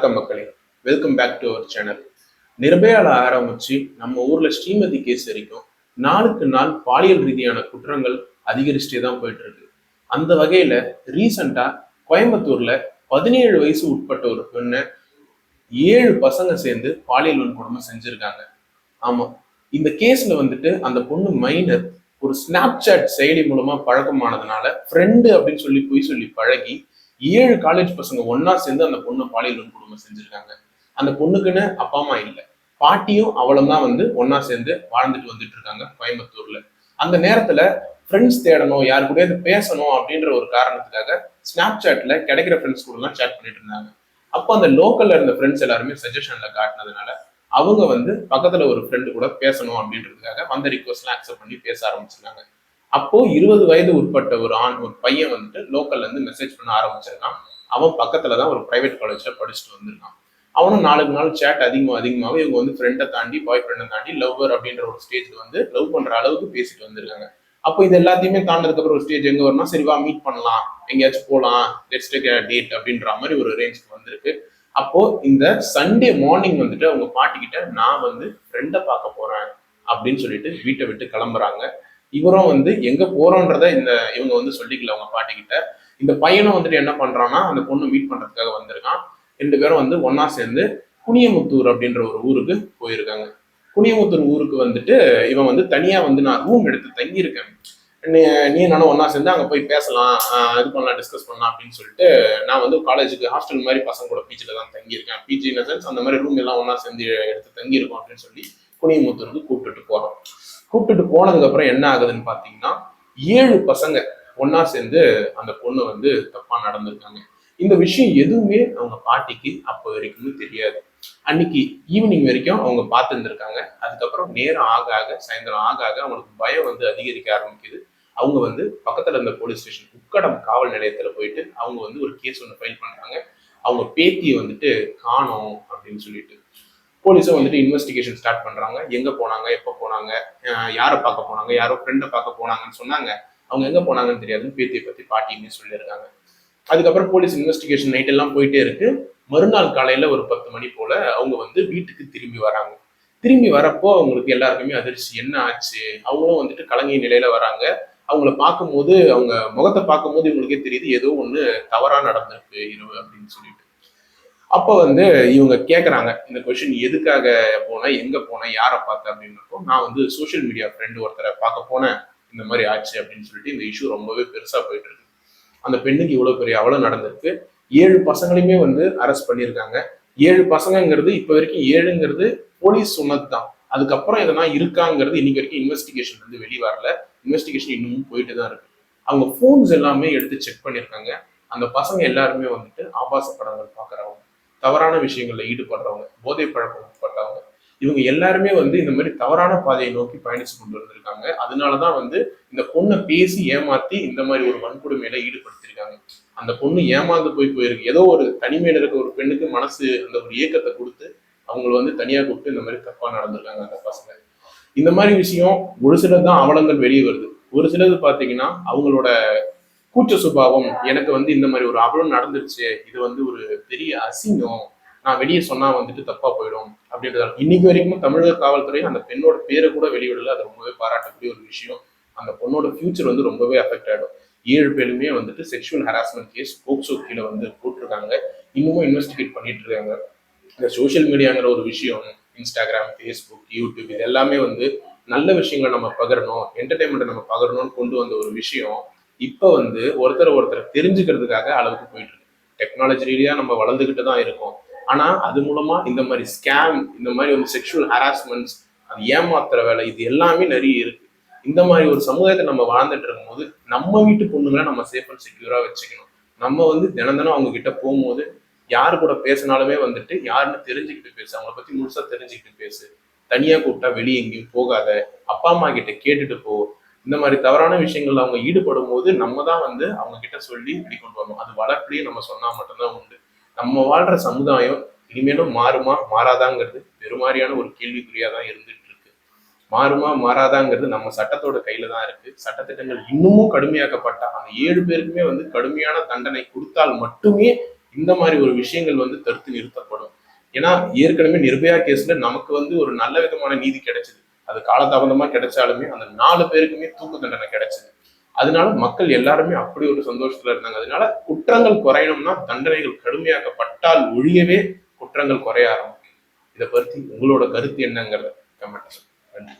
வணக்கம் மக்களே, welcome back to our channel. நிர்பயால ஆரம்பிச்சு நம்ம ஊர்ல ஸ்ரீமதி கேஸ் வரைக்கும் நாளுக்கு நாள் பாலியல் ரீதியான குற்றங்கள் அதிகரிச்சுட்டே தான் போயிட்டு இருக்கு. அந்த வகையில ரீசண்டா கோயம்புத்தூர்ல 17 வயசு உட்பட்ட ஒரு பெண்ணை 7 பசங்க சேர்ந்து பாலியல் வன்கொடுமை செஞ்சிருக்காங்க. ஆமா, இந்த கேஸ்ல வந்துட்டு அந்த பொண்ணு மைனர் ஒரு ஸ்னாப் சாட் செயலி மூலமா பழக்கமானதுனால ஃப்ரெண்டு அப்படின்னு சொல்லி போய் சொல்லி பழகி 7 காலேஜ் பசங்க ஒன்னா சேர்ந்து அந்த பொண்ணை பாலியல் வன்கொடுமை செஞ்சிருக்காங்க. அந்த பொண்ணுக்குன்னு அப்பா அம்மா இல்லை, பாட்டியும் அவளும் தான் வந்து ஒன்னா சேர்ந்து வாழ்ந்துட்டு வந்துட்டு இருக்காங்க கோயம்புத்தூர்ல. அந்த நேரத்துல ஃப்ரெண்ட்ஸ் தேடணும், யாரு கூட பேசணும் அப்படின்ற ஒரு காரணத்துக்காக ஸ்னாப் சாட்ல கிடைக்கிற ஃப்ரெண்ட்ஸ் கூட எல்லாம் சேட் பண்ணிட்டு இருந்தாங்க. அப்போ அந்த லோக்கல்ல இருந்த ஃப்ரெண்ட்ஸ் எல்லாருமே சஜஷன்ல காட்டினதுனால அவங்க வந்து பக்கத்துல ஒரு ஃப்ரெண்டு கூட பேசணும் அப்படின்றதுக்காக வந்த ரிக்வஸ்ட்லாம் அக்செப்ட் பண்ணி பேச ஆரம்பிச்சிருக்காங்க. அப்போ 20 வயது உட்பட்ட ஒரு பையன் வந்துட்டு லோக்கல்ல இருந்து மெசேஜ் பண்ண ஆரம்பிச்சிருக்கான். அவன் பக்கத்துலதான் ஒரு பிரைவேட் காலேஜ்ல படிச்சுட்டு வந்திருக்கான். அவனும் நாளுக்கு நாள் சேட் அதிகமாகவே இவங்க வந்து ஃப்ரெண்டை தாண்டி பாய் ஃப்ரெண்டை தாண்டி லவ்வர் அப்படின்ற ஒரு ஸ்டேஜ்ல வந்து லவ் பண்ற அளவுக்கு பேசிட்டு வந்திருக்காங்க. அப்போ இது எல்லாத்தையுமே தாண்டதுக்கு அப்புறம் ஒரு ஸ்டேஜ் எங்க வரணும், சரிவா மீட் பண்ணலாம், எங்கேயாச்சும் போகலாம், லெட்ஸ் டேக் எ டேட் அப்படின்ற மாதிரி ஒரு ரேஞ்சுக்கு வந்திருக்கு. அப்போ இந்த சண்டே மார்னிங் வந்துட்டு அவங்க பாட்டிக்கிட்ட நான் வந்து ஃப்ரெண்டை பார்க்க போறேன் அப்படின்னு சொல்லிட்டு வீட்டை விட்டு கிளம்புறாங்க. இவரும் வந்து எங்க போறோன்றத இவங்க வந்து சொல்லிக்கல அவங்க பாட்டிக்கிட்ட. இந்த பையனும் வந்துட்டு என்ன பண்றான்னா அந்த பொண்ணு மீட் பண்றதுக்காக வந்திருக்கான். 2 பேரும் வந்து ஒன்னா சேர்ந்து குனியமுத்தூர் அப்படின்ற ஒரு ஊருக்கு போயிருக்காங்க. குனியமுத்தூர் ஊருக்கு வந்துட்டு இவன் வந்து தனியா வந்து நான் ரூம் எடுத்து தங்கியிருக்கேன், நீ நானும் ஒன்னா சேர்ந்து அங்க போய் பேசலாம், இது பண்ணலாம், டிஸ்கஸ் பண்ணலாம் அப்படின்னு சொல்லிட்டு நான் வந்து காலேஜுக்கு ஹாஸ்டல் மாதிரி பசங்க கூட பீச்சில் தான் தங்கியிருக்கேன். பிஜி இன் சென்ஸ் அந்த மாதிரி ரூம் எல்லாம் ஒன்னா சேர்ந்து எடுத்து தங்கியிருக்கோம் அப்படின்னு சொல்லி குனியமுத்தூருக்கு கூப்பிட்டுட்டு போறோம். கூப்பிட்டுட்டு போனதுக்கு அப்புறம் என்ன ஆகுதுன்னு பாத்தீங்கன்னா 7 பசங்க ஒன்னா சேர்ந்து அந்த பொண்ணு வந்து தப்பா நடந்திருக்காங்க. இந்த விஷயம் எதுவுமே அவங்க பாட்டிக்கு அப்ப வரைக்குமே தெரியாது. அன்னைக்கு ஈவினிங் வரைக்கும் அவங்க பார்த்துருந்துருக்காங்க. அதுக்கப்புறம் நேரம் ஆக ஆக சாயந்தரம் ஆக ஆக அவங்களுக்கு பயம் வந்து அதிகரிக்க ஆரம்பிக்குது. அவங்க வந்து பக்கத்துல இருந்த போலீஸ் ஸ்டேஷன் உக்கடம் காவல் நிலையத்துல போயிட்டு அவங்க வந்து ஒரு கேஸ் ஒன்று ஃபைல் பண்றாங்க. அவங்க பேத்தியை வந்துட்டு காணோம் அப்படின்னு சொல்லிட்டு போலீஸும் வந்துட்டு இன்வெஸ்டிகேஷன் ஸ்டார்ட் பண்றாங்க. எங்க போனாங்க, எப்போ போனாங்க, யாரை பார்க்க போனாங்க, யாரோ ஃப்ரெண்டை பார்க்க போனாங்கன்னு சொன்னாங்க. அவங்க எங்க போனாங்கன்னு தெரியாதுன்னு பேத்தியை பத்தி பாட்டின்னு சொல்லியிருக்காங்க. அதுக்கப்புறம் போலீஸ் இன்வெஸ்டிகேஷன் நைட் எல்லாம் போயிட்டே இருக்கு. மறுநாள் காலையில ஒரு 10 மணி போல அவங்க வந்து வீட்டுக்கு திரும்பி வராங்க. திரும்பி வரப்போ அவங்களுக்கு எல்லாருக்குமே அதிர்ச்சி, என்ன ஆச்சு, அவங்களும் வந்துட்டு கலங்கிய நிலையில வராங்க. அவங்கள பார்க்கும்போது அவங்க முகத்தை பார்க்கும்போது இவங்களுக்கே தெரியுது ஏதோ ஒண்ணு தவறா நடந்திருக்கு இரவு அப்படின்னு சொல்லிட்டு. அப்ப வந்து இவங்க கேட்கறாங்க இந்த கொஸ்டின், எதுக்காக போனேன், எங்க போனேன், யாரை பார்த்தேன் அப்படின்றப்போ நான் வந்து சோசியல் மீடியா ஃப்ரெண்டு ஒருத்தரை பார்க்க போனேன், இந்த மாதிரி ஆச்சு அப்படின்னு சொல்லிட்டு இந்த இஷ்யூ ரொம்பவே பெருசா போயிட்டு இருக்கு. அந்த பெண்ணுக்கு இவ்வளவு பெரிய அவலம் நடந்திருக்கு. 7 பசங்களையுமே வந்து அரெஸ்ட் பண்ணியிருக்காங்க. 7 பசங்கிறது இப்ப வரைக்கும் 7ங்கிறது போலீஸ் சொன்னது தான். அதுக்கப்புறம் எதனா இருக்காங்கிறது இன்னைக்கு வரைக்கும் இன்வெஸ்டிகேஷன் வந்து வெளியே வரல. இன்வெஸ்டிகேஷன் இன்னமும் போயிட்டு தான் இருக்கு. அவங்க போன்ஸ் எல்லாமே எடுத்து செக் பண்ணியிருக்காங்க. அந்த பசங்க எல்லாருமே வந்துட்டு ஆபாச படங்கள் பாக்குறவங்க, தவறான விஷயங்கள்ல ஈடுபடுறவங்க, போதை பழக்கம் உட்பட்டவங்க, இவங்க எல்லாருமே வந்து இந்த மாதிரி தவறான பாதையை நோக்கி பயணிச்சு கொண்டு வந்திருக்காங்க. அதனாலதான் வந்து இந்த பொண்ணை பேசி ஏமாத்தி இந்த மாதிரி ஒரு வன்கொடுமையில ஈடுபடுத்திருக்காங்க. அந்த பொண்ணு ஏமாந்து போயிருக்கு. ஏதோ ஒரு தனிமையில இருக்க ஒரு பெண்ணுக்கு மனசு அந்த ஒரு இயக்கத்தை கொடுத்து அவங்களை வந்து தனியா கூப்பிட்டு இந்த மாதிரி தப்பா நடந்திருக்காங்க அந்த பசங்க. இந்த மாதிரி விஷயம் ஒரு சிலர் தான் அவலங்கள் வெளியே வருது. ஒரு சிலது பாத்தீங்கன்னா அவங்களோட கூச்ச சுபாவம், எனக்கு வந்து இந்த மாதிரி ஒரு அவலம் நடந்துருச்சு, இது வந்து ஒரு பெரிய அசிங்கம், நான் வெளியே சொன்னா வந்துட்டு தப்பா போயிடும் அப்படின்றதால இன்னைக்கு வரைக்கும் தமிழக காவல்துறை அந்த பெண்ணோட பேரை கூட வெளியிடல. அது ரொம்பவே பாராட்டக்கூடிய ஒரு விஷயம். அந்த பொண்ணோட ஃபியூச்சர் வந்து ரொம்பவே அஃபெக்ட் ஆயிடும். 7 பேருமே வந்துட்டு செக்ஷுவல் ஹராஸ்மெண்ட் கேஸ் போக்சோ கீழே வந்து போட்டிருக்காங்க. இன்னமும் இன்வெஸ்டிகேட் பண்ணிட்டு இருக்காங்க. இந்த சோசியல் மீடியாங்கிற ஒரு விஷயம், இன்ஸ்டாகிராம், ஃபேஸ்புக், யூடியூப், இது எல்லாமே வந்து நல்ல விஷயங்களை நம்ம பகிரணும், என்டர்டைன்மெண்ட்டை நம்ம பகிரணும்னு கொண்டு வந்த ஒரு விஷயம் இப்ப வந்து ஒருத்தரை தெரிஞ்சுக்கிறதுக்காக அளவுக்கு போயிட்டு இருக்கு. டெக்னாலஜி ரீதியா நம்ம வளர்ந்துகிட்டு தான் இருக்கோம். ஆனா அது மூலமா இந்த மாதிரி ஸ்கேம், இந்த மாதிரி வந்து செக்ஷுவல் ஹராஸ்மெண்ட்ஸ், அது ஏமாத்துற வேலை, இது எல்லாமே நிறைய இருக்கு. இந்த மாதிரி ஒரு சமுதாயத்தை நம்ம வாழ்ந்துட்டு இருக்கும் போது நம்ம வீட்டு பொண்ணுங்களை நம்ம சேஃப் அண்ட் செக்யூரா வச்சுக்கணும். நம்ம வந்து தினம் அவங்க கிட்ட போகும்போது யாரு கூட பேசினாலுமே வந்துட்டு யாருன்னு தெரிஞ்சுக்கிட்டு பேசு, அவங்கள பத்தி முழுசா தெரிஞ்சுக்கிட்டு பேசு. தனியா கூப்பிட்டா வெளியே எங்கேயும் போகாத, அப்பா அம்மா கிட்ட கேட்டுட்டு போ. இந்த மாதிரி தவறான விஷயங்கள்ல அவங்க ஈடுபடும் போது நம்ம தான் வந்து அவங்க கிட்ட சொல்லி இப்படி கொண்டு வரணும். அது வளர்ப்புலயே நம்ம சொன்னா மட்டும்தான் உண்டு. நம்ம வாழ்ற சமுதாயம் இனிமேலும் மாறுமா மாறாதாங்கிறது பெருமாறியான ஒரு கேள்விக்குறியா தான் இருந்துட்டு இருக்கு. மாறுமா மாறாதாங்கிறது நம்ம சட்டத்தோட கையில தான் இருக்கு. சட்டத்திட்டங்கள் இன்னமும் கடுமையாக்கப்பட்டா அந்த 7 பேருக்குமே வந்து கடுமையான தண்டனை கொடுத்தால் மட்டுமே இந்த மாதிரி ஒரு விஷயங்கள் வந்து தடுத்து நிறுத்தப்படும். ஏன்னா ஏற்கனவே நிர்பயா கேஸ்ல நமக்கு வந்து ஒரு நல்ல விதமான நீதி கிடைச்சது. அது காலதாமதமா கிடைச்சாலுமே அந்த 4 பேருக்குமே தூக்கு தண்டனை கிடைச்சது. அதனால மக்கள் எல்லாருமே அப்படி ஒரு சந்தோஷத்துல இருந்தாங்க. அதனால குற்றங்கள் குறையணும்னா தண்டனைகள் கடுமையாக்கப்பட்டால் ஒழியவே குற்றங்கள் குறைய ஆரம்பிக்கும். இதை பத்தி உங்களோட கருத்து என்னங்கிறத கமெண்ட். நன்றி.